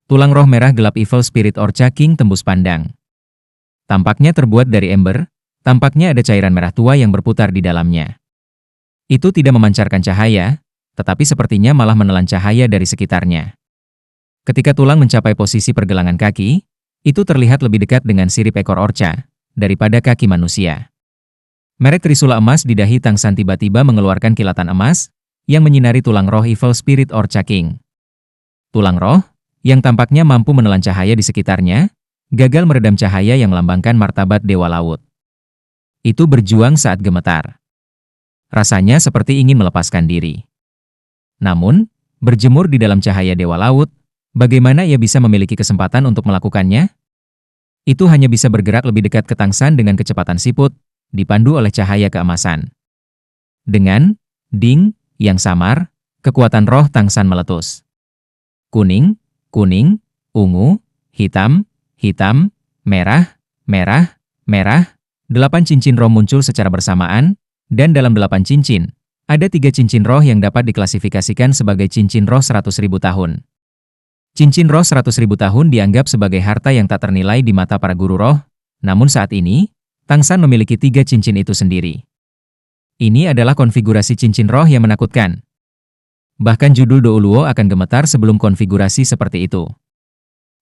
Tulang roh merah gelap Evil Spirit Orca King tembus pandang. Tampaknya terbuat dari ember, tampaknya ada cairan merah tua yang berputar di dalamnya. Itu tidak memancarkan cahaya, tetapi sepertinya malah menelan cahaya dari sekitarnya. Ketika tulang mencapai posisi pergelangan kaki, itu terlihat lebih dekat dengan sirip ekor orca daripada kaki manusia. Merek trisula emas di dahi Tang San tiba-tiba mengeluarkan kilatan emas yang menyinari tulang roh Evil Spirit Orca King. Tulang roh, yang tampaknya mampu menelan cahaya di sekitarnya, gagal meredam cahaya yang melambangkan martabat Dewa Laut. Itu berjuang saat gemetar. Rasanya seperti ingin melepaskan diri. Namun, berjemur di dalam cahaya Dewa Laut, bagaimana ia bisa memiliki kesempatan untuk melakukannya? Itu hanya bisa bergerak lebih dekat ke Tang San dengan kecepatan siput, dipandu oleh cahaya keemasan. Dengan ding yang samar, kekuatan roh Tang San meletus. Kuning, kuning, ungu, hitam, hitam, merah, merah, merah. 8 cincin roh muncul secara bersamaan, dan dalam 8 cincin, ada 3 cincin roh yang dapat diklasifikasikan sebagai cincin roh 100.000 tahun. Cincin roh 100.000 tahun dianggap sebagai harta yang tak ternilai di mata para guru roh, namun saat ini, Tang San memiliki 3 cincin itu sendiri. Ini adalah konfigurasi cincin roh yang menakutkan. Bahkan judul Douluo akan gemetar sebelum konfigurasi seperti itu.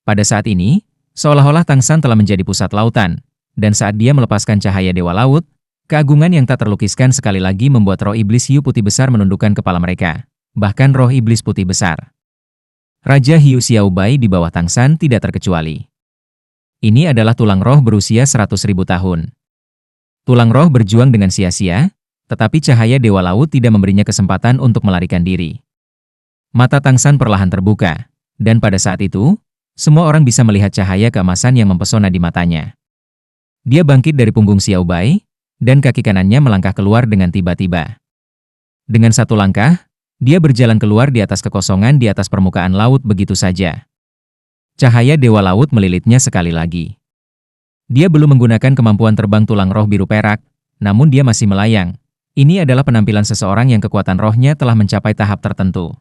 Pada saat ini, seolah-olah Tang San telah menjadi pusat lautan, dan saat dia melepaskan cahaya Dewa Laut, keagungan yang tak terlukiskan sekali lagi membuat roh iblis hiu putih besar menundukkan kepala mereka, bahkan roh iblis putih besar. Raja Hiu Xiaobai di bawah Tang San tidak terkecuali. Ini adalah tulang roh berusia 100.000 tahun. Tulang roh berjuang dengan sia-sia, tetapi cahaya Dewa Laut tidak memberinya kesempatan untuk melarikan diri. Mata Tang San perlahan terbuka, dan pada saat itu, semua orang bisa melihat cahaya keemasan yang mempesona di matanya. Dia bangkit dari punggung Xiaobai, dan kaki kanannya melangkah keluar dengan tiba-tiba. Dengan satu langkah, dia berjalan keluar di atas kekosongan di atas permukaan laut begitu saja. Cahaya Dewa Laut melilitnya sekali lagi. Dia belum menggunakan kemampuan terbang tulang roh biru perak, namun dia masih melayang. Ini adalah penampilan seseorang yang kekuatan rohnya telah mencapai tahap tertentu.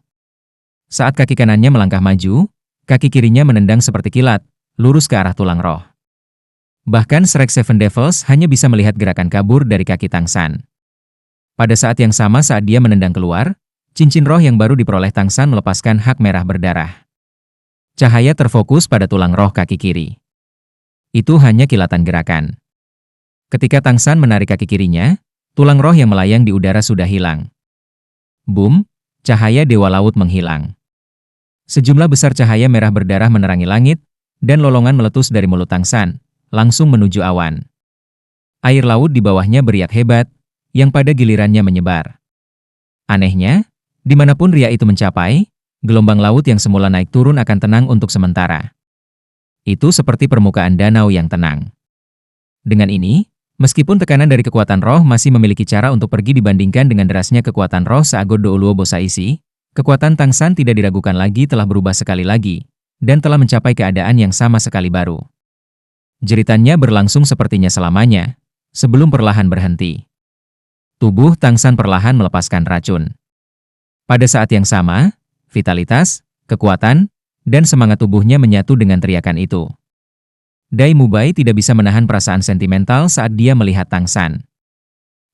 Saat kaki kanannya melangkah maju, kaki kirinya menendang seperti kilat, lurus ke arah tulang roh. Bahkan Shrek Seven Devils hanya bisa melihat gerakan kabur dari kaki Tang San. Pada saat yang sama saat dia menendang keluar, cincin roh yang baru diperoleh Tang San melepaskan hak merah berdarah. Cahaya terfokus pada tulang roh kaki kiri. Itu hanya kilatan gerakan. Ketika Tang San menarik kaki kirinya, tulang roh yang melayang di udara sudah hilang. Boom, cahaya Dewa Laut menghilang. Sejumlah besar cahaya merah berdarah menerangi langit, dan lolongan meletus dari mulut Tang San, langsung menuju awan. Air laut di bawahnya beriak hebat, yang pada gilirannya menyebar. Anehnya, dimanapun ria itu mencapai, gelombang laut yang semula naik turun akan tenang untuk sementara. Itu seperti permukaan danau yang tenang. Dengan ini, meskipun tekanan dari kekuatan roh masih memiliki cara untuk pergi dibandingkan dengan derasnya kekuatan roh Sagot Douluo Bosaisi, kekuatan Tang San tidak diragukan lagi telah berubah sekali lagi, dan telah mencapai keadaan yang sama sekali baru. Jeritannya berlangsung sepertinya selamanya, sebelum perlahan berhenti. Tubuh Tang San perlahan melepaskan racun. Pada saat yang sama, vitalitas, kekuatan, dan semangat tubuhnya menyatu dengan teriakan itu. Dai Mubai tidak bisa menahan perasaan sentimental saat dia melihat Tang San.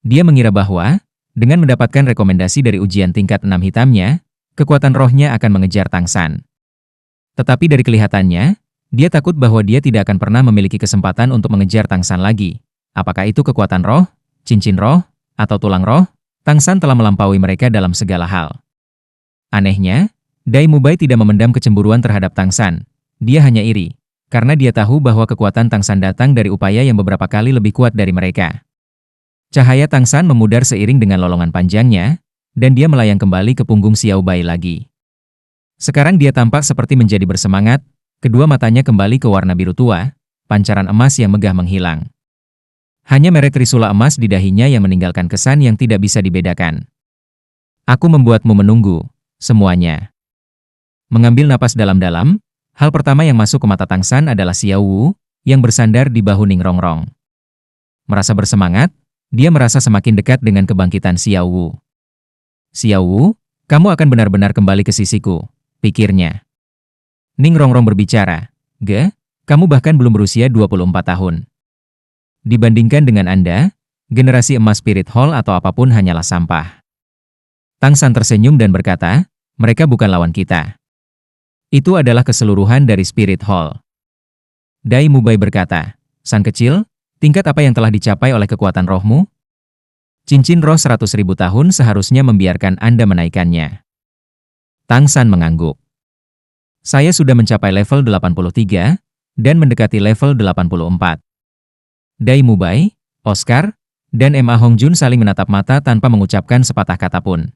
Dia mengira bahwa, dengan mendapatkan rekomendasi dari ujian tingkat 6 hitamnya, kekuatan rohnya akan mengejar Tang San. Tetapi dari kelihatannya, dia takut bahwa dia tidak akan pernah memiliki kesempatan untuk mengejar Tang San lagi. Apakah itu kekuatan roh, cincin roh, atau tulang roh? Tang San telah melampaui mereka dalam segala hal. Anehnya, Dai Mubai tidak memendam kecemburuan terhadap Tang San. Dia hanya iri, karena dia tahu bahwa kekuatan Tang San datang dari upaya yang beberapa kali lebih kuat dari mereka. Cahaya Tang San memudar seiring dengan lolongan panjangnya, dan dia melayang kembali ke punggung Xiaobai lagi. Sekarang dia tampak seperti menjadi bersemangat, kedua matanya kembali ke warna biru tua, pancaran emas yang megah menghilang. Hanya merek trisula emas di dahinya yang meninggalkan kesan yang tidak bisa dibedakan. Aku membuatmu menunggu, semuanya. Mengambil napas dalam-dalam, hal pertama yang masuk ke mata Tang San adalah Xiao Wu, yang bersandar di bahu Ning Rongrong. Merasa bersemangat, dia merasa semakin dekat dengan kebangkitan Xiao Wu. Xiao Wu, kamu akan benar-benar kembali ke sisiku, pikirnya. Ning Rongrong berbicara, "Ge, kamu bahkan belum berusia 24 tahun. Dibandingkan dengan Anda, generasi emas Spirit Hall atau apapun hanyalah sampah." Tang San tersenyum dan berkata, "Mereka bukan lawan kita. Itu adalah keseluruhan dari Spirit Hall." Dai Mubai berkata, "San kecil, tingkat apa yang telah dicapai oleh kekuatan rohmu? Cincin roh 100.000 tahun seharusnya membiarkan Anda menaikkannya." Tang San mengangguk. "Saya sudah mencapai level 83 dan mendekati level 84. Dai Mubai, Oscar, dan Ma Hongjun saling menatap mata tanpa mengucapkan sepatah kata pun.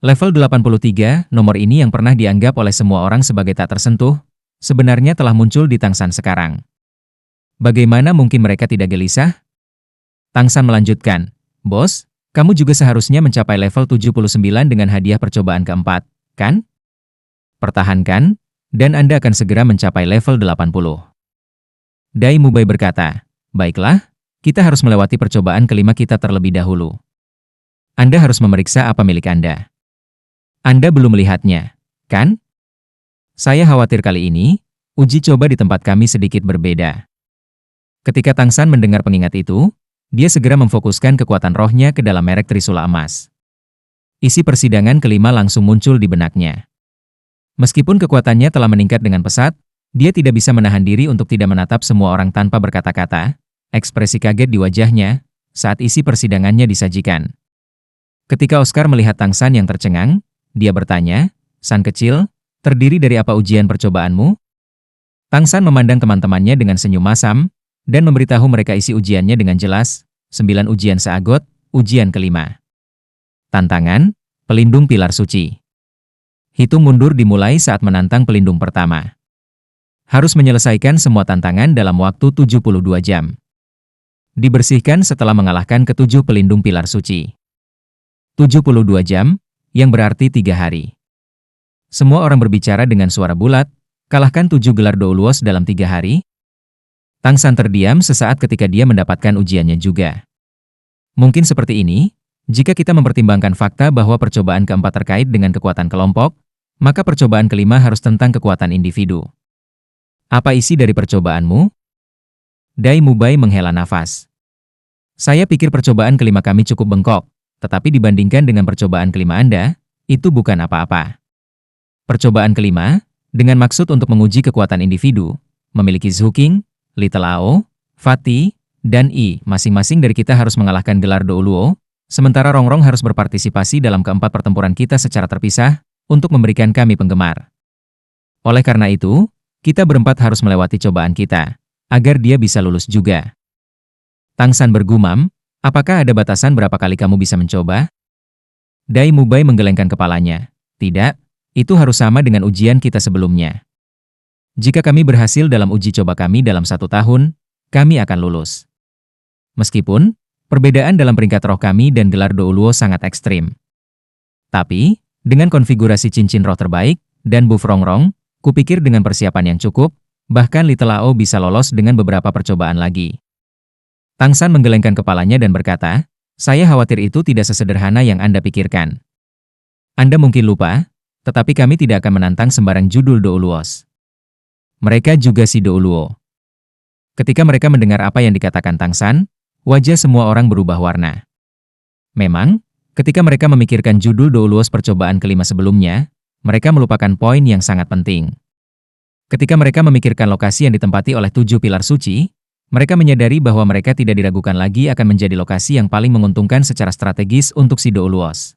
Level 83, nomor ini yang pernah dianggap oleh semua orang sebagai tak tersentuh, sebenarnya telah muncul di Tang San sekarang. Bagaimana mungkin mereka tidak gelisah? Tang San melanjutkan, "Bos, kamu juga seharusnya mencapai level 79 dengan hadiah percobaan keempat, kan? Pertahankan, dan Anda akan segera mencapai level 80. Dai Mubai berkata, "Baiklah, kita harus melewati percobaan kelima kita terlebih dahulu. Anda harus memeriksa apa milik Anda. Anda belum melihatnya, kan? Saya khawatir kali ini, uji coba di tempat kami sedikit berbeda." Ketika Tang San mendengar pengingat itu, dia segera memfokuskan kekuatan rohnya ke dalam merek Trisula Emas. Isi persidangan kelima langsung muncul di benaknya. Meskipun kekuatannya telah meningkat dengan pesat, dia tidak bisa menahan diri untuk tidak menatap semua orang tanpa berkata-kata. Ekspresi kaget di wajahnya saat isi persidangannya disajikan. Ketika Oscar melihat Tang San yang tercengang, dia bertanya, "San kecil, terdiri dari apa ujian percobaanmu?" Tang San memandang teman-temannya dengan senyum masam, dan memberitahu mereka isi ujiannya dengan jelas, 9 ujian seagot, ujian kelima. Tantangan, pelindung pilar suci. Hitung mundur dimulai saat menantang pelindung pertama. Harus menyelesaikan semua tantangan dalam waktu 72 jam. Dibersihkan setelah mengalahkan ketujuh pelindung pilar suci. 72 jam, yang berarti 3 hari. Semua orang berbicara dengan suara bulat, kalahkan 7 gelar Douluos dalam 3 hari. Tang San terdiam sesaat ketika dia mendapatkan ujiannya juga. Mungkin seperti ini, jika kita mempertimbangkan fakta bahwa percobaan keempat terkait dengan kekuatan kelompok, maka percobaan kelima harus tentang kekuatan individu. Apa isi dari percobaanmu? Dai Mubai menghela nafas. "Saya pikir percobaan kelima kami cukup bengkok, tetapi dibandingkan dengan percobaan kelima Anda, itu bukan apa-apa. Percobaan kelima, dengan maksud untuk menguji kekuatan individu, memiliki Zhu Qing, Little Ao, Fatih, dan I. Masing-masing dari kita harus mengalahkan gelar Douluo, sementara Rongrong harus berpartisipasi dalam keempat pertempuran kita secara terpisah, untuk memberikan kami penggemar. Oleh karena itu, kita berempat harus melewati cobaan kita, agar dia bisa lulus juga." Tang San bergumam, "Apakah ada batasan berapa kali kamu bisa mencoba?" Dai Mubai menggelengkan kepalanya. "Tidak, itu harus sama dengan ujian kita sebelumnya. Jika kami berhasil dalam uji coba kami dalam 1 tahun, kami akan lulus. Meskipun, perbedaan dalam peringkat roh kami dan gelar Douluo sangat ekstrim. Tapi, dengan konfigurasi cincin roh terbaik, dan buff Rongrong, kupikir dengan persiapan yang cukup, bahkan Little Ao bisa lolos dengan beberapa percobaan lagi." Tang San menggelengkan kepalanya dan berkata, "Saya khawatir itu tidak sesederhana yang Anda pikirkan. Anda mungkin lupa, tetapi kami tidak akan menantang sembarang judul Douluos. Mereka juga si Douluo." Ketika mereka mendengar apa yang dikatakan Tang San, wajah semua orang berubah warna. Memang, ketika mereka memikirkan judul Douluos percobaan kelima sebelumnya, mereka melupakan poin yang sangat penting. Ketika mereka memikirkan lokasi yang ditempati oleh 7 pilar suci, mereka menyadari bahwa mereka tidak diragukan lagi akan menjadi lokasi yang paling menguntungkan secara strategis untuk si Douluos.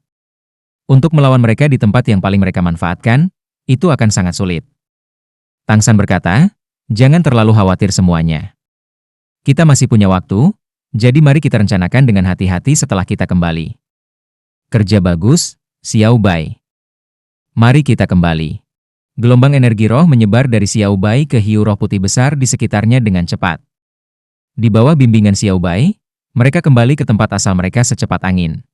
Untuk melawan mereka di tempat yang paling mereka manfaatkan, itu akan sangat sulit. Tang San berkata, "Jangan terlalu khawatir semuanya. Kita masih punya waktu, jadi mari kita rencanakan dengan hati-hati setelah kita kembali." "Kerja bagus, Xiao Bai. Mari kita kembali." Gelombang energi roh menyebar dari Xiao Bai ke hiu roh putih besar di sekitarnya dengan cepat. Di bawah bimbingan Xiao Bai, mereka kembali ke tempat asal mereka secepat angin.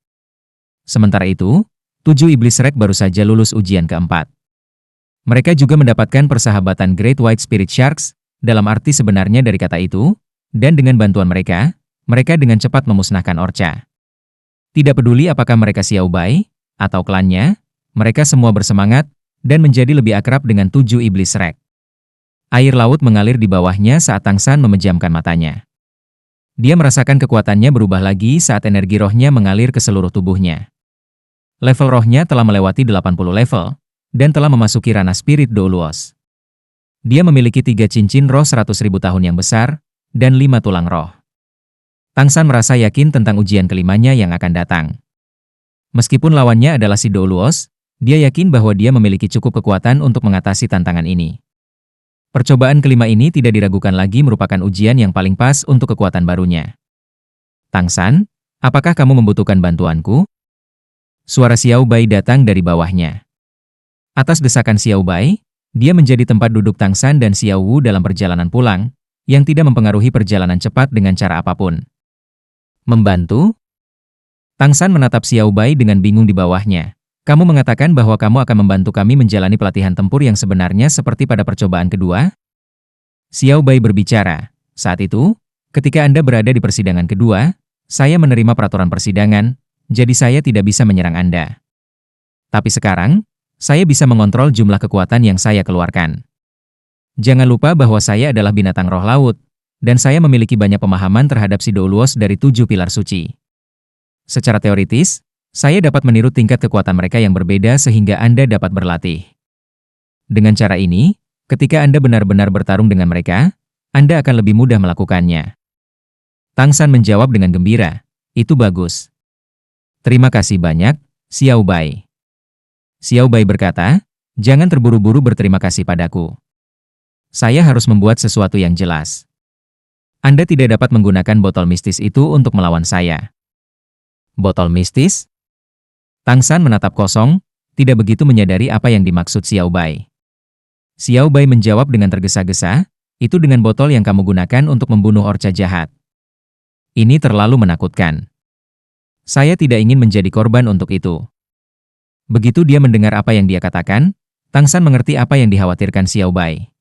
Sementara itu, 7 iblis rek baru saja lulus ujian keempat. Mereka juga mendapatkan persahabatan Great White Spirit Sharks, dalam arti sebenarnya dari kata itu, dan dengan bantuan mereka, mereka dengan cepat memusnahkan Orca. Tidak peduli apakah mereka Xiao Bai, atau klannya, mereka semua bersemangat, dan menjadi lebih akrab dengan 7 iblis Rek. Air laut mengalir di bawahnya saat Tang San memejamkan matanya. Dia merasakan kekuatannya berubah lagi saat energi rohnya mengalir ke seluruh tubuhnya. Level rohnya telah melewati 80 level, dan telah memasuki ranah spirit Douluos. Dia memiliki 3 cincin roh 100.000 tahun yang besar, dan 5 tulang roh. Tang San merasa yakin tentang ujian kelimanya yang akan datang. Meskipun lawannya adalah si Douluos, dia yakin bahwa dia memiliki cukup kekuatan untuk mengatasi tantangan ini. Percobaan kelima ini tidak diragukan lagi merupakan ujian yang paling pas untuk kekuatan barunya. Tang San, apakah kamu membutuhkan bantuanku? Suara Xiao Bai datang dari bawahnya. Atas desakan Xiao Bai, dia menjadi tempat duduk Tang San dan Xiao Wu dalam perjalanan pulang, yang tidak mempengaruhi perjalanan cepat dengan cara apapun. Membantu? Tang San menatap Xiao Bai dengan bingung di bawahnya. Kamu mengatakan bahwa kamu akan membantu kami menjalani pelatihan tempur yang sebenarnya seperti pada percobaan kedua? Xiao Bai berbicara. Saat itu, ketika Anda berada di persidangan kedua, saya menerima peraturan persidangan, jadi saya tidak bisa menyerang Anda. Tapi sekarang, saya bisa mengontrol jumlah kekuatan yang saya keluarkan. Jangan lupa bahwa saya adalah binatang roh laut, dan saya memiliki banyak pemahaman terhadap si Douluos dari 7 pilar suci. Secara teoritis, saya dapat meniru tingkat kekuatan mereka yang berbeda sehingga Anda dapat berlatih. Dengan cara ini, ketika Anda benar-benar bertarung dengan mereka, Anda akan lebih mudah melakukannya. Tang San menjawab dengan gembira, itu bagus. Terima kasih banyak, Xiao Bai. Xiao Bai berkata, jangan terburu-buru berterima kasih padaku. Saya harus membuat sesuatu yang jelas. Anda tidak dapat menggunakan botol mistis itu untuk melawan saya. Botol mistis? Tang San menatap kosong, tidak begitu menyadari apa yang dimaksud Xiao Bai. Xiao Bai menjawab dengan tergesa-gesa, itu dengan botol yang kamu gunakan untuk membunuh orca jahat. Ini terlalu menakutkan. Saya tidak ingin menjadi korban untuk itu. Begitu dia mendengar apa yang dia katakan, Tang San mengerti apa yang dikhawatirkan Xiao Bai.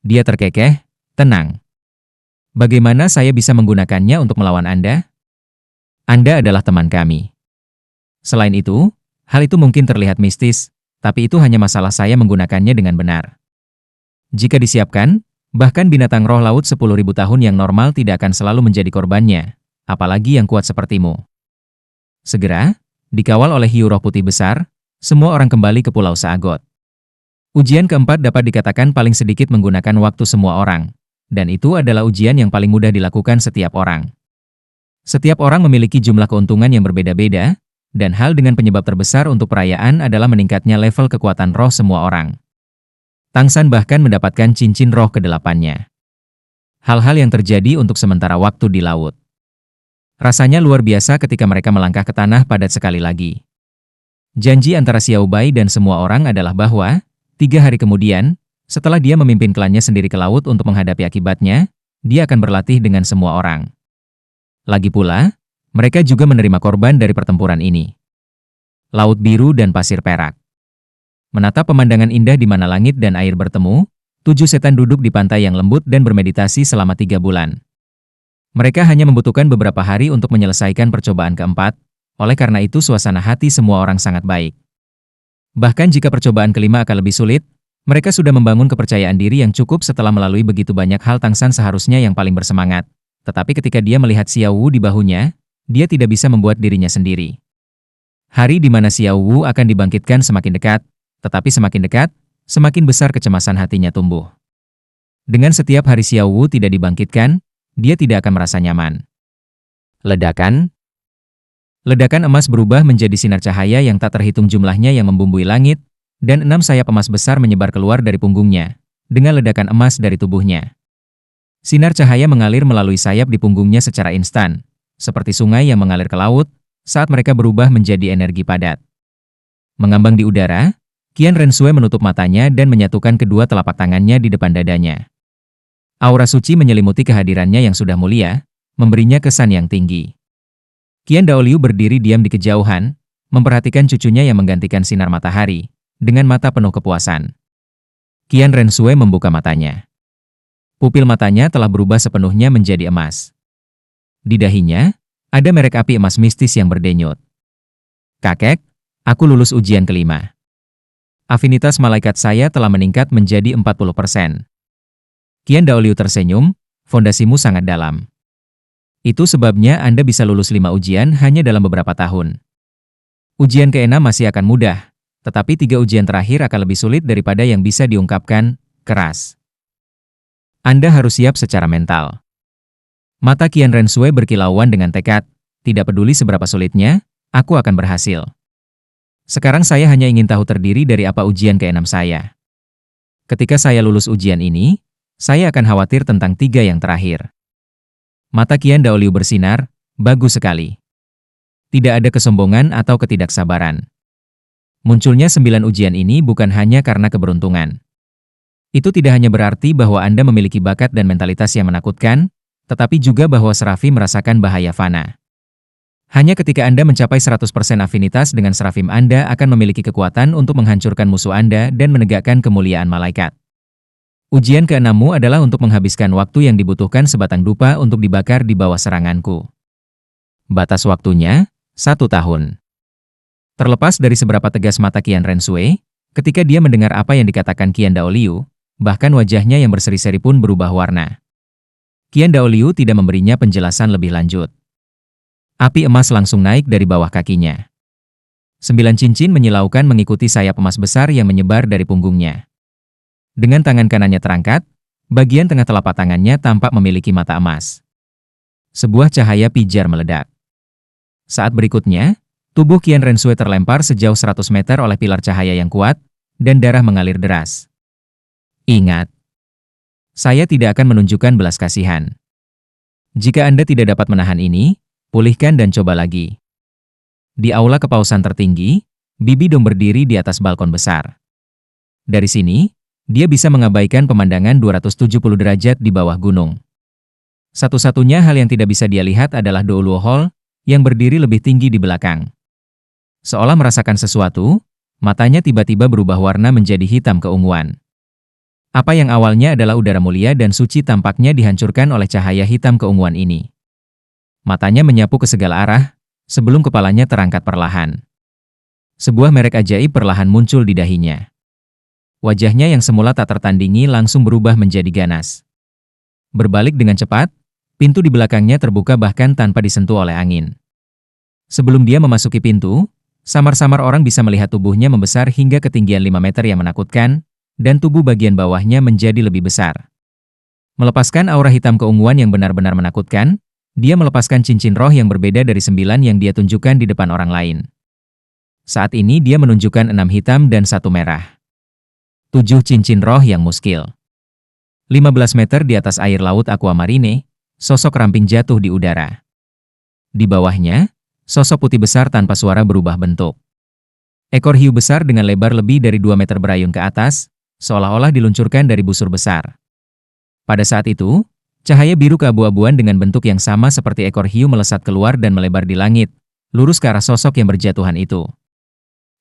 Dia terkekeh, tenang. Bagaimana saya bisa menggunakannya untuk melawan Anda? Anda adalah teman kami. Selain itu, hal itu mungkin terlihat mistis, tapi itu hanya masalah saya menggunakannya dengan benar. Jika disiapkan, bahkan binatang roh laut 10.000 tahun yang normal tidak akan selalu menjadi korbannya, apalagi yang kuat sepertimu. Segera, dikawal oleh hiu roh putih besar, semua orang kembali ke Pulau Saagot. Ujian keempat dapat dikatakan paling sedikit menggunakan waktu semua orang, dan itu adalah ujian yang paling mudah dilakukan setiap orang. Setiap orang memiliki jumlah keuntungan yang berbeda-beda, dan hal dengan penyebab terbesar untuk perayaan adalah meningkatnya level kekuatan roh semua orang. Tang San bahkan mendapatkan cincin roh ke-8-nya. Hal-hal yang terjadi untuk sementara waktu di laut. Rasanya luar biasa ketika mereka melangkah ke tanah padat sekali lagi. Janji antara Xiao Bai dan semua orang adalah bahwa, 3 hari kemudian, setelah dia memimpin klannya sendiri ke laut untuk menghadapi akibatnya, dia akan berlatih dengan semua orang. Lagi pula, mereka juga menerima korban dari pertempuran ini. Laut biru dan pasir perak. Menatap pemandangan indah di mana langit dan air bertemu, 7 setan duduk di pantai yang lembut dan bermeditasi selama 3 bulan. Mereka hanya membutuhkan beberapa hari untuk menyelesaikan percobaan keempat, oleh karena itu suasana hati semua orang sangat baik. Bahkan jika percobaan kelima akan lebih sulit, mereka sudah membangun kepercayaan diri yang cukup setelah melalui begitu banyak hal. Tang San seharusnya yang paling bersemangat, tetapi ketika dia melihat Xiao Wu di bahunya, dia tidak bisa membuat dirinya sendiri. Hari di mana Xiao Wu akan dibangkitkan semakin dekat, tetapi semakin dekat, semakin besar kecemasan hatinya tumbuh. Dengan setiap hari Xiao Wu tidak dibangkitkan, dia tidak akan merasa nyaman. Ledakan? Ledakan emas berubah menjadi sinar cahaya yang tak terhitung jumlahnya yang membumbui langit, dan 6 sayap emas besar menyebar keluar dari punggungnya, dengan ledakan emas dari tubuhnya. Sinar cahaya mengalir melalui sayap di punggungnya secara instan, seperti sungai yang mengalir ke laut, saat mereka berubah menjadi energi padat. Mengambang di udara, Qian Renshui menutup matanya dan menyatukan kedua telapak tangannya di depan dadanya. Aura suci menyelimuti kehadirannya yang sudah mulia, memberinya kesan yang tinggi. Qian Daoliu berdiri diam di kejauhan, memperhatikan cucunya yang menggantikan sinar matahari, dengan mata penuh kepuasan. Qian Renshui membuka matanya. Pupil matanya telah berubah sepenuhnya menjadi emas. Di dahinya, ada merek api emas mistis yang berdenyut. Kakek, aku lulus ujian kelima. Afinitas malaikat saya telah meningkat menjadi 40%. Qian Daoliu tersenyum, fondasimu sangat dalam. Itu sebabnya Anda bisa lulus 5 ujian hanya dalam beberapa tahun. Ujian ke-6 masih akan mudah, tetapi 3 ujian terakhir akan lebih sulit daripada yang bisa diungkapkan, keras. Anda harus siap secara mental. Mata Qian Renshui berkilauan dengan tekad, tidak peduli seberapa sulitnya, aku akan berhasil. Sekarang saya hanya ingin tahu terdiri dari apa ujian ke-6 saya. Ketika saya lulus ujian ini, saya akan khawatir tentang 3 yang terakhir. Mata Qian Daoliu bersinar, bagus sekali. Tidak ada kesombongan atau ketidaksabaran. Munculnya 9 ujian ini bukan hanya karena keberuntungan. Itu tidak hanya berarti bahwa Anda memiliki bakat dan mentalitas yang menakutkan, tetapi juga bahwa Serafi merasakan bahaya fana. Hanya ketika Anda mencapai 100% afinitas dengan Serafim, Anda akan memiliki kekuatan untuk menghancurkan musuh Anda dan menegakkan kemuliaan malaikat. Ujian ke-6mu adalah untuk menghabiskan waktu yang dibutuhkan sebatang dupa untuk dibakar di bawah seranganku. Batas waktunya, 1 tahun. Terlepas dari seberapa tegas mata Qian Renshui, ketika dia mendengar apa yang dikatakan Qian Daoliu, bahkan wajahnya yang berseri-seri pun berubah warna. Qian Daoliu tidak memberinya penjelasan lebih lanjut. Api emas langsung naik dari bawah kakinya. 9 cincin menyilaukan mengikuti sayap emas besar yang menyebar dari punggungnya. Dengan tangan kanannya terangkat, bagian tengah telapak tangannya tampak memiliki mata emas. Sebuah cahaya pijar meledak. Saat berikutnya, tubuh Qian Renshui terlempar sejauh 100 meter oleh pilar cahaya yang kuat, dan darah mengalir deras. Ingat, saya tidak akan menunjukkan belas kasihan. Jika Anda tidak dapat menahan ini, pulihkan dan coba lagi. Di aula kepausan tertinggi, Bibi Dong berdiri di atas balkon besar. Dari sini, dia bisa mengabaikan pemandangan 270 derajat di bawah gunung. Satu-satunya hal yang tidak bisa dia lihat adalah Do Luo Hall, yang berdiri lebih tinggi di belakang. Seolah merasakan sesuatu, matanya tiba-tiba berubah warna menjadi hitam keunguan. Apa yang awalnya adalah udara mulia dan suci tampaknya dihancurkan oleh cahaya hitam keunguan ini. Matanya menyapu ke segala arah, sebelum kepalanya terangkat perlahan. Sebuah merek ajaib perlahan muncul di dahinya. Wajahnya yang semula tak tertandingi langsung berubah menjadi ganas. Berbalik dengan cepat, pintu di belakangnya terbuka bahkan tanpa disentuh oleh angin. Sebelum dia memasuki pintu, samar-samar orang bisa melihat tubuhnya membesar hingga ketinggian 5 meter yang menakutkan, dan tubuh bagian bawahnya menjadi lebih besar. Melepaskan aura hitam keunguan yang benar-benar menakutkan, dia melepaskan cincin roh yang berbeda dari 9 yang dia tunjukkan di depan orang lain. Saat ini dia menunjukkan 6 hitam dan 1 merah. 7 cincin roh yang muskil. 15 meter di atas air laut aquamarine, sosok ramping jatuh di udara. Di bawahnya, sosok putih besar tanpa suara berubah bentuk. Ekor hiu besar dengan lebar lebih dari 2 meter berayun ke atas, seolah-olah diluncurkan dari busur besar. Pada saat itu, cahaya biru keabu-abuan dengan bentuk yang sama seperti ekor hiu melesat keluar dan melebar di langit, lurus ke arah sosok yang berjatuhan itu.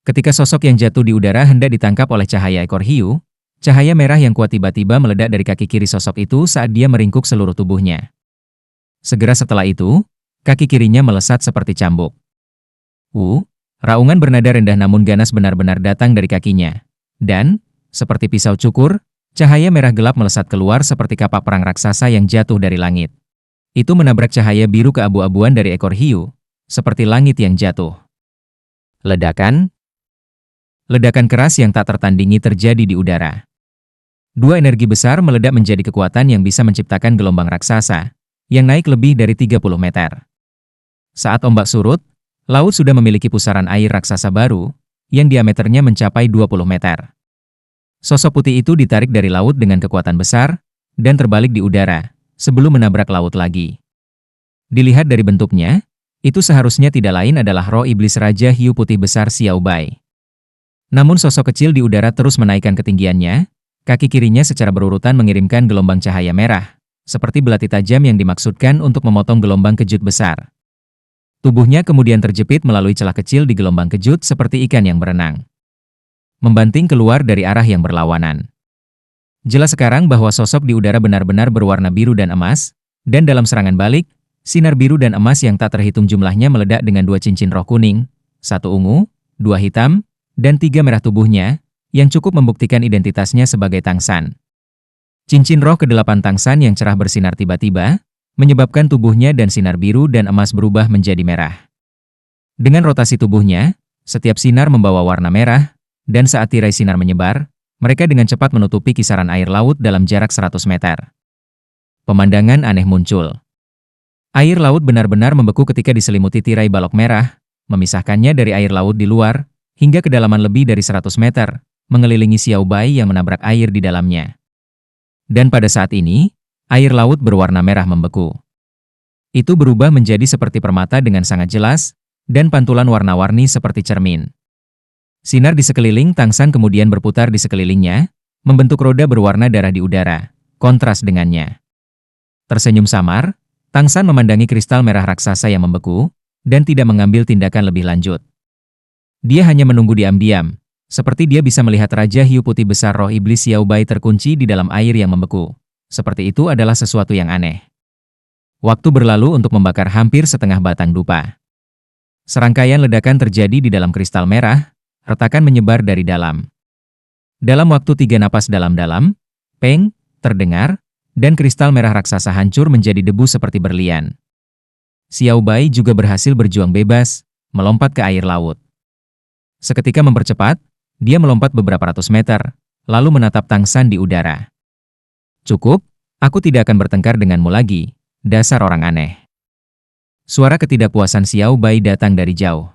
Ketika sosok yang jatuh di udara hendak ditangkap oleh cahaya ekor hiu, cahaya merah yang kuat tiba-tiba meledak dari kaki kiri sosok itu saat dia meringkuk seluruh tubuhnya. Segera setelah itu, kaki kirinya melesat seperti cambuk. Raungan bernada rendah namun ganas benar-benar datang dari kakinya. Dan, seperti pisau cukur, cahaya merah gelap melesat keluar seperti kapak perang raksasa yang jatuh dari langit. Itu menabrak cahaya biru keabu-abuan dari ekor hiu, seperti langit yang jatuh. Ledakan? Ledakan keras yang tak tertandingi terjadi di udara. 2 energi besar meledak menjadi kekuatan yang bisa menciptakan gelombang raksasa, yang naik lebih dari 30 meter. Saat ombak surut, laut sudah memiliki pusaran air raksasa baru, yang diameternya mencapai 20 meter. Sosok putih itu ditarik dari laut dengan kekuatan besar, dan terbalik di udara, sebelum menabrak laut lagi. Dilihat dari bentuknya, itu seharusnya tidak lain adalah roh iblis Raja Hiu Putih Besar Xiao Bai. Namun sosok kecil di udara terus menaikkan ketinggiannya, kaki kirinya secara berurutan mengirimkan gelombang cahaya merah, seperti belati tajam yang dimaksudkan untuk memotong gelombang kejut besar. Tubuhnya kemudian terjepit melalui celah kecil di gelombang kejut seperti ikan yang berenang, membanting keluar dari arah yang berlawanan. Jelas sekarang bahwa sosok di udara benar-benar berwarna biru dan emas, dan dalam serangan balik, sinar biru dan emas yang tak terhitung jumlahnya meledak dengan 2 cincin roh kuning, 1 ungu, 2 hitam, dan 3 merah tubuhnya, yang cukup membuktikan identitasnya sebagai Tang San. Cincin roh ke-8 Tang San yang cerah bersinar tiba-tiba, menyebabkan tubuhnya dan sinar biru dan emas berubah menjadi merah. Dengan rotasi tubuhnya, setiap sinar membawa warna merah, dan saat tirai sinar menyebar, mereka dengan cepat menutupi kisaran air laut dalam jarak 100 meter. Pemandangan aneh muncul. Air laut benar-benar membeku ketika diselimuti tirai balok merah, memisahkannya dari air laut di luar, hingga kedalaman lebih dari 100 meter, mengelilingi Xiao Bai yang menabrak air di dalamnya. Dan pada saat ini, air laut berwarna merah membeku. Itu berubah menjadi seperti permata dengan sangat jelas, dan pantulan warna-warni seperti cermin. Sinar di sekeliling Tang San kemudian berputar di sekelilingnya, membentuk roda berwarna darah di udara, kontras dengannya. Tersenyum samar, Tang San memandangi kristal merah raksasa yang membeku, dan tidak mengambil tindakan lebih lanjut. Dia hanya menunggu diam-diam, seperti dia bisa melihat Raja Hiu Putih Besar Roh Iblis Xiao Bai terkunci di dalam air yang membeku. Seperti itu adalah sesuatu yang aneh. Waktu berlalu untuk membakar hampir setengah batang dupa. Serangkaian ledakan terjadi di dalam kristal merah, retakan menyebar dari dalam. Dalam waktu 3 napas dalam-dalam, peng, terdengar, dan kristal merah raksasa hancur menjadi debu seperti berlian. Xiao Bai juga berhasil berjuang bebas, melompat ke air laut. Seketika mempercepat, dia melompat beberapa ratus meter, lalu menatap Tang San di udara. Cukup, aku tidak akan bertengkar denganmu lagi, dasar orang aneh. Suara ketidakpuasan Xiao Bai datang dari jauh.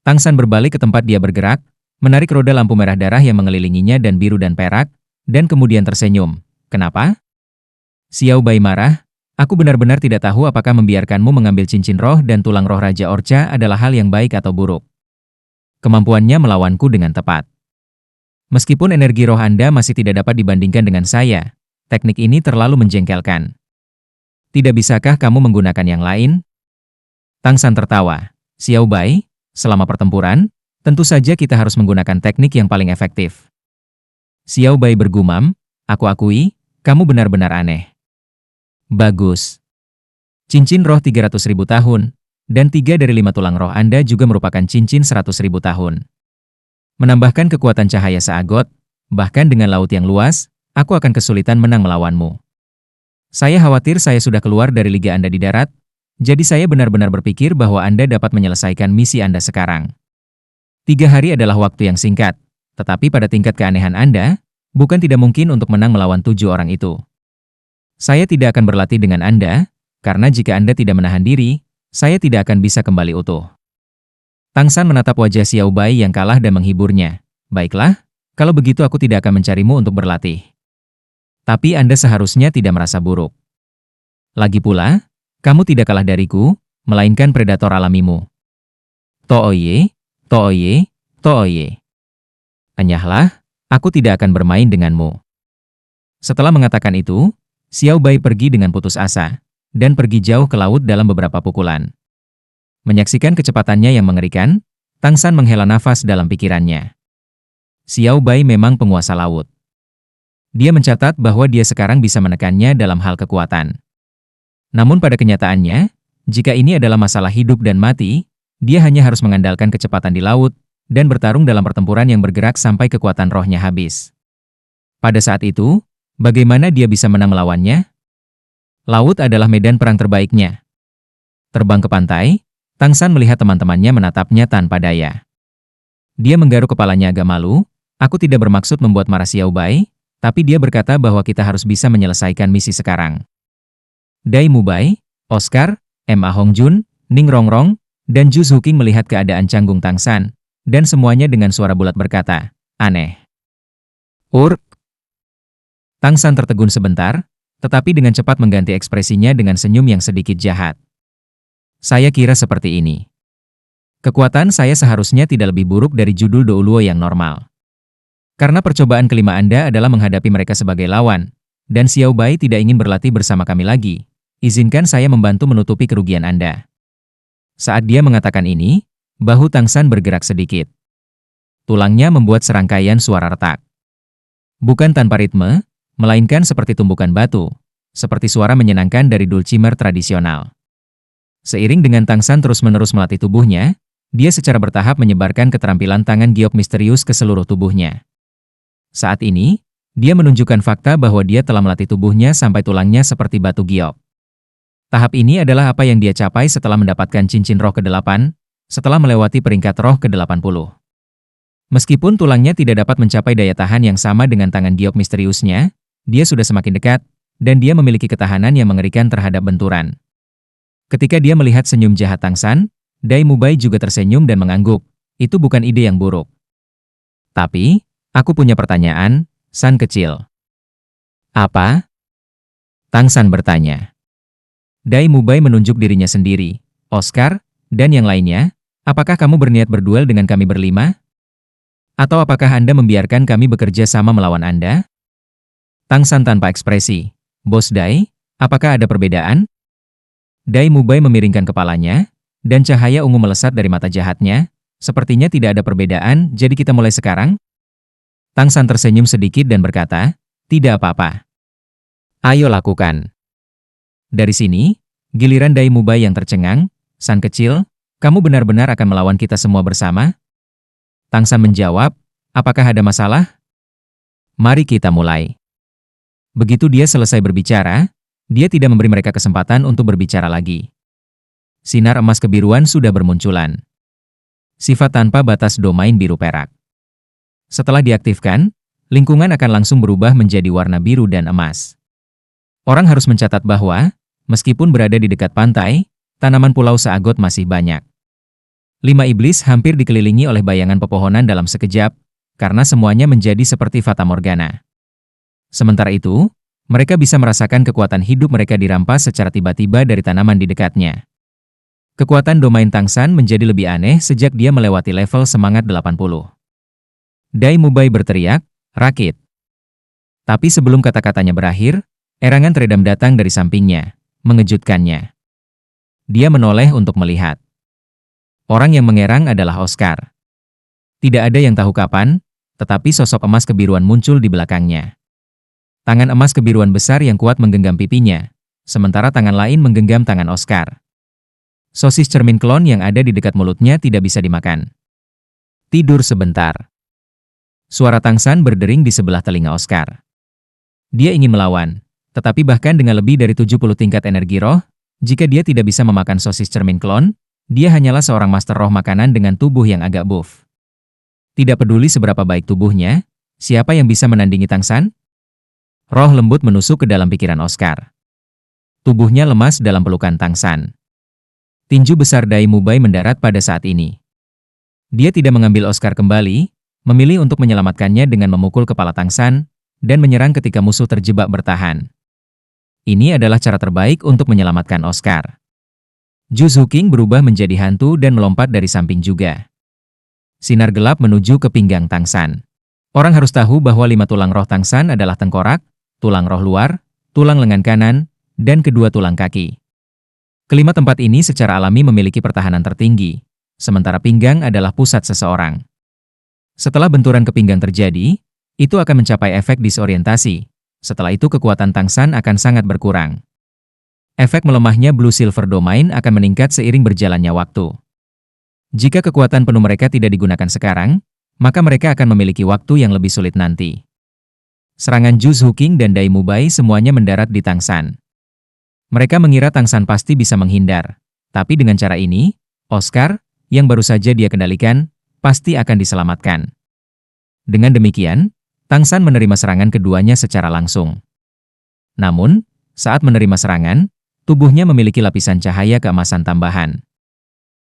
Tang San berbalik ke tempat dia bergerak, menarik roda lampu merah darah yang mengelilinginya dan biru dan perak, dan kemudian tersenyum. Kenapa? Xiao Bai marah, aku benar-benar tidak tahu apakah membiarkanmu mengambil cincin roh dan tulang roh Raja Orca adalah hal yang baik atau buruk. Kemampuannya melawanku dengan tepat. Meskipun energi roh Anda masih tidak dapat dibandingkan dengan saya, teknik ini terlalu menjengkelkan. Tidak bisakah kamu menggunakan yang lain? Tang San tertawa. Xiao Bai, selama pertempuran, tentu saja kita harus menggunakan teknik yang paling efektif. Xiao Bai bergumam, aku akui, kamu benar-benar aneh. Bagus. Cincin roh 300.000 tahun, dan 3 dari 5 tulang roh Anda juga merupakan cincin 100.000 tahun. Menambahkan kekuatan cahaya seagot, bahkan dengan laut yang luas, aku akan kesulitan menang melawanmu. Saya khawatir saya sudah keluar dari liga Anda di darat, jadi saya benar-benar berpikir bahwa Anda dapat menyelesaikan misi Anda sekarang. 3 hari adalah waktu yang singkat, tetapi pada tingkat keanehan Anda, bukan tidak mungkin untuk menang melawan 7 orang itu. Saya tidak akan berlatih dengan Anda, karena jika Anda tidak menahan diri, saya tidak akan bisa kembali utuh. Tang San menatap wajah Xiao Bai yang kalah dan menghiburnya. Baiklah, kalau begitu aku tidak akan mencarimu untuk berlatih. Tapi Anda seharusnya tidak merasa buruk. Lagi pula, kamu tidak kalah dariku, melainkan predator alamimu. Tooye, Tooye, Tooye. Enyahlah, aku tidak akan bermain denganmu. Setelah mengatakan itu, Xiao Bai pergi dengan putus asa, dan pergi jauh ke laut dalam beberapa pukulan. Menyaksikan kecepatannya yang mengerikan, Tang San menghela nafas dalam pikirannya. Xiao Bai memang penguasa laut. Dia mencatat bahwa dia sekarang bisa menekannya dalam hal kekuatan. Namun pada kenyataannya, jika ini adalah masalah hidup dan mati, dia hanya harus mengandalkan kecepatan di laut, dan bertarung dalam pertempuran yang bergerak sampai kekuatan rohnya habis. Pada saat itu, bagaimana dia bisa menang melawannya? Laut adalah medan perang terbaiknya. Terbang ke pantai, Tang San melihat teman-temannya menatapnya tanpa daya. Dia menggaruk kepalanya agak malu, aku tidak bermaksud membuat marah Xiao Bai, tapi dia berkata bahwa kita harus bisa menyelesaikan misi sekarang. Dai Mubai, Oscar, Ma Hongjun, Ning Rongrong, dan Zhu Zuqing melihat keadaan canggung Tang San, dan semuanya dengan suara bulat berkata, aneh. Urk. Tang San tertegun sebentar, tetapi dengan cepat mengganti ekspresinya dengan senyum yang sedikit jahat. Saya kira seperti ini. Kekuatan saya seharusnya tidak lebih buruk dari judul Douluo yang normal. Karena percobaan kelima Anda adalah menghadapi mereka sebagai lawan, dan Xiao Bai tidak ingin berlatih bersama kami lagi, izinkan saya membantu menutupi kerugian Anda. Saat dia mengatakan ini, bahu Tang San bergerak sedikit. Tulangnya membuat serangkaian suara retak. Bukan tanpa ritme, melainkan seperti tumbukan batu, seperti suara menyenangkan dari dulcimer tradisional. Seiring dengan Tang San terus-menerus melatih tubuhnya, dia secara bertahap menyebarkan keterampilan tangan giok misterius ke seluruh tubuhnya. Saat ini, dia menunjukkan fakta bahwa dia telah melatih tubuhnya sampai tulangnya seperti batu giok. Tahap ini adalah apa yang dia capai setelah mendapatkan cincin roh ke-8, setelah melewati peringkat roh ke-80. Meskipun tulangnya tidak dapat mencapai daya tahan yang sama dengan tangan giok misteriusnya, dia sudah semakin dekat, dan dia memiliki ketahanan yang mengerikan terhadap benturan. Ketika dia melihat senyum jahat Tang San, Dai Mubai juga tersenyum dan mengangguk. Itu bukan ide yang buruk. Tapi, aku punya pertanyaan, San kecil. Apa? Tang San bertanya. Dai Mubai menunjuk dirinya sendiri. Oscar, dan yang lainnya, apakah kamu berniat berduel dengan kami berlima? Atau apakah Anda membiarkan kami bekerja sama melawan Anda? Tang San tanpa ekspresi. Bos Dai, apakah ada perbedaan? Dai Mubai memiringkan kepalanya, dan cahaya ungu melesat dari mata jahatnya. Sepertinya tidak ada perbedaan, jadi kita mulai sekarang? Tang San tersenyum sedikit dan berkata, tidak apa-apa. Ayo lakukan. Dari sini, giliran Dai Mubai yang tercengang, San kecil, kamu benar-benar akan melawan kita semua bersama? Tang San menjawab, apakah ada masalah? Mari kita mulai. Begitu dia selesai berbicara, dia tidak memberi mereka kesempatan untuk berbicara lagi. Sinar emas kebiruan sudah bermunculan. Sifat tanpa batas domain biru perak. Setelah diaktifkan, lingkungan akan langsung berubah menjadi warna biru dan emas. Orang harus mencatat bahwa, meskipun berada di dekat pantai, tanaman pulau Seagot masih banyak. 5 iblis hampir dikelilingi oleh bayangan pepohonan dalam sekejap, karena semuanya menjadi seperti fata morgana. Sementara itu, mereka bisa merasakan kekuatan hidup mereka dirampas secara tiba-tiba dari tanaman di dekatnya. Kekuatan domain Tang San menjadi lebih aneh sejak dia melewati level semangat 80. Dai Mubai berteriak, rakit. Tapi sebelum kata-katanya berakhir, erangan teredam datang dari sampingnya, mengejutkannya. Dia menoleh untuk melihat. Orang yang mengerang adalah Oscar. Tidak ada yang tahu kapan, tetapi sosok emas kebiruan muncul di belakangnya. Tangan emas kebiruan besar yang kuat menggenggam pipinya, sementara tangan lain menggenggam tangan Oscar. Sosis cermin klon yang ada di dekat mulutnya tidak bisa dimakan. Tidur sebentar. Suara Tang San berdering di sebelah telinga Oscar. Dia ingin melawan, tetapi bahkan dengan lebih dari 70 tingkat energi roh, jika dia tidak bisa memakan sosis cermin klon, dia hanyalah seorang master roh makanan dengan tubuh yang agak buff. Tidak peduli seberapa baik tubuhnya, siapa yang bisa menandingi Tang San? Roh lembut menusuk ke dalam pikiran Oscar. Tubuhnya lemas dalam pelukan Tang San. Tinju besar Dai Mubai mendarat pada saat ini. Dia tidak mengambil Oscar kembali, memilih untuk menyelamatkannya dengan memukul kepala Tang San, dan menyerang ketika musuh terjebak bertahan. Ini adalah cara terbaik untuk menyelamatkan Oscar. Ju Zuking berubah menjadi hantu dan melompat dari samping juga. Sinar gelap menuju ke pinggang Tang San. Orang harus tahu bahwa 5 tulang roh Tang San adalah tengkorak, tulang roh luar, tulang lengan kanan, dan kedua tulang kaki. Kelima tempat ini secara alami memiliki pertahanan tertinggi, sementara pinggang adalah pusat seseorang. Setelah benturan ke pinggang terjadi, itu akan mencapai efek disorientasi. Setelah itu kekuatan Tang San akan sangat berkurang. Efek melemahnya Blue Silver Domain akan meningkat seiring berjalannya waktu. Jika kekuatan penuh mereka tidak digunakan sekarang, maka mereka akan memiliki waktu yang lebih sulit nanti. Serangan Ju Zuking dan Dai Mubai semuanya mendarat di Tang San. Mereka mengira Tang San pasti bisa menghindar, tapi dengan cara ini, Oscar, yang baru saja dia kendalikan, pasti akan diselamatkan. Dengan demikian, Tang San menerima serangan keduanya secara langsung. Namun, saat menerima serangan, tubuhnya memiliki lapisan cahaya keemasan tambahan.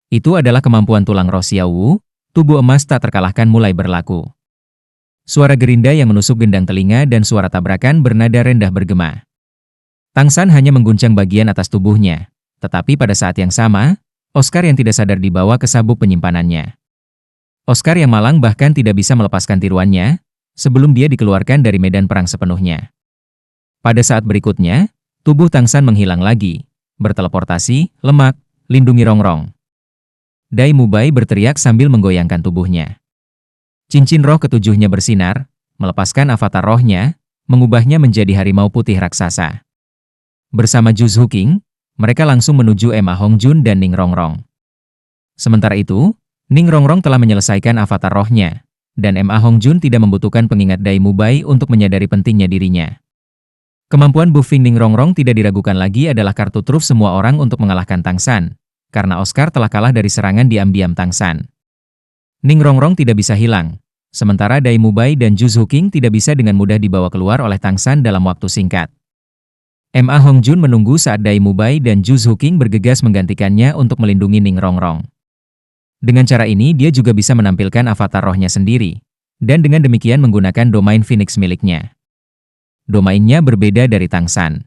Itu adalah kemampuan tulang roh Xiao Wu, tubuh emas tak terkalahkan mulai berlaku. Suara gerinda yang menusuk gendang telinga dan suara tabrakan bernada rendah bergema. Tang San hanya mengguncang bagian atas tubuhnya, tetapi pada saat yang sama, Oscar yang tidak sadar dibawa ke sabuk penyimpanannya. Oscar yang malang bahkan tidak bisa melepaskan tiruannya, sebelum dia dikeluarkan dari medan perang sepenuhnya. Pada saat berikutnya, tubuh Tang San menghilang lagi, berteleportasi, lemak, lindungi rongrong. Dai Mubai berteriak sambil menggoyangkan tubuhnya. Cincin roh ketujuhnya bersinar, melepaskan avatar rohnya, mengubahnya menjadi harimau putih raksasa. Bersama Ju Zuking, mereka langsung menuju Ma Hongjun dan Ning Rongrong. Sementara itu, Ning Rongrong telah menyelesaikan avatar rohnya, dan Ma Hongjun tidak membutuhkan pengingat Dai Mubai untuk menyadari pentingnya dirinya. Kemampuan buffing Ning Rongrong tidak diragukan lagi adalah kartu truf semua orang untuk mengalahkan Tang San, karena Oscar telah kalah dari serangan diam-diam Tang San. Ning Rongrong tidak bisa hilang, sementara Dai Mubai dan Ju Zhuqing tidak bisa dengan mudah dibawa keluar oleh Tang San dalam waktu singkat. Ma Hongjun menunggu saat Dai Mubai dan Ju Zhuqing bergegas menggantikannya untuk melindungi Ning Rongrong. Dengan cara ini dia juga bisa menampilkan avatar rohnya sendiri, dan dengan demikian menggunakan domain Phoenix miliknya. Domainnya berbeda dari Tang San.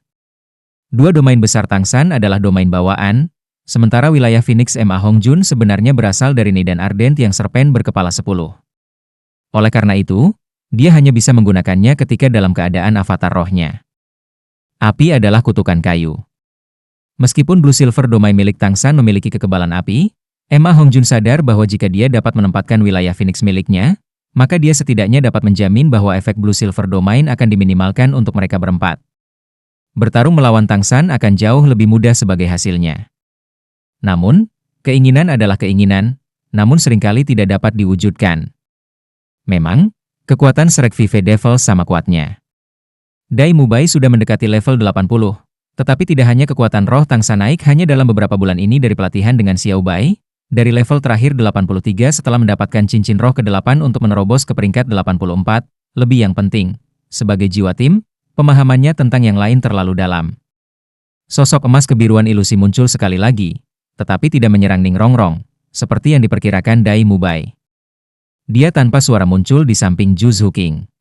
Dua domain besar Tang San adalah domain bawaan, sementara wilayah Phoenix Ma Hongjun sebenarnya berasal dari Nidan Ardent yang serpen berkepala 10. Oleh karena itu, dia hanya bisa menggunakannya ketika dalam keadaan avatar rohnya. Api adalah kutukan kayu. Meskipun Blue Silver domain milik Tang San memiliki kekebalan api, Ma Hongjun sadar bahwa jika dia dapat menempatkan wilayah Phoenix miliknya, maka dia setidaknya dapat menjamin bahwa efek Blue Silver domain akan diminimalkan untuk mereka berempat. Bertarung melawan Tang San akan jauh lebih mudah sebagai hasilnya. Namun, keinginan adalah keinginan, namun seringkali tidak dapat diwujudkan. Memang, kekuatan Shrek Vive Devil sama kuatnya. Dai Mubai sudah mendekati level 80, tetapi tidak hanya kekuatan roh Tang San naik hanya dalam beberapa bulan ini dari pelatihan dengan Xiao Bai, dari level terakhir 83 setelah mendapatkan cincin roh ke-8 untuk menerobos ke peringkat 84, lebih yang penting, sebagai jiwa tim, pemahamannya tentang yang lain terlalu dalam. Sosok emas kebiruan ilusi muncul sekali lagi, tetapi tidak menyerang Ning Rongrong, seperti yang diperkirakan Dai Mubai. Dia tanpa suara muncul di samping Ju Zhuqing.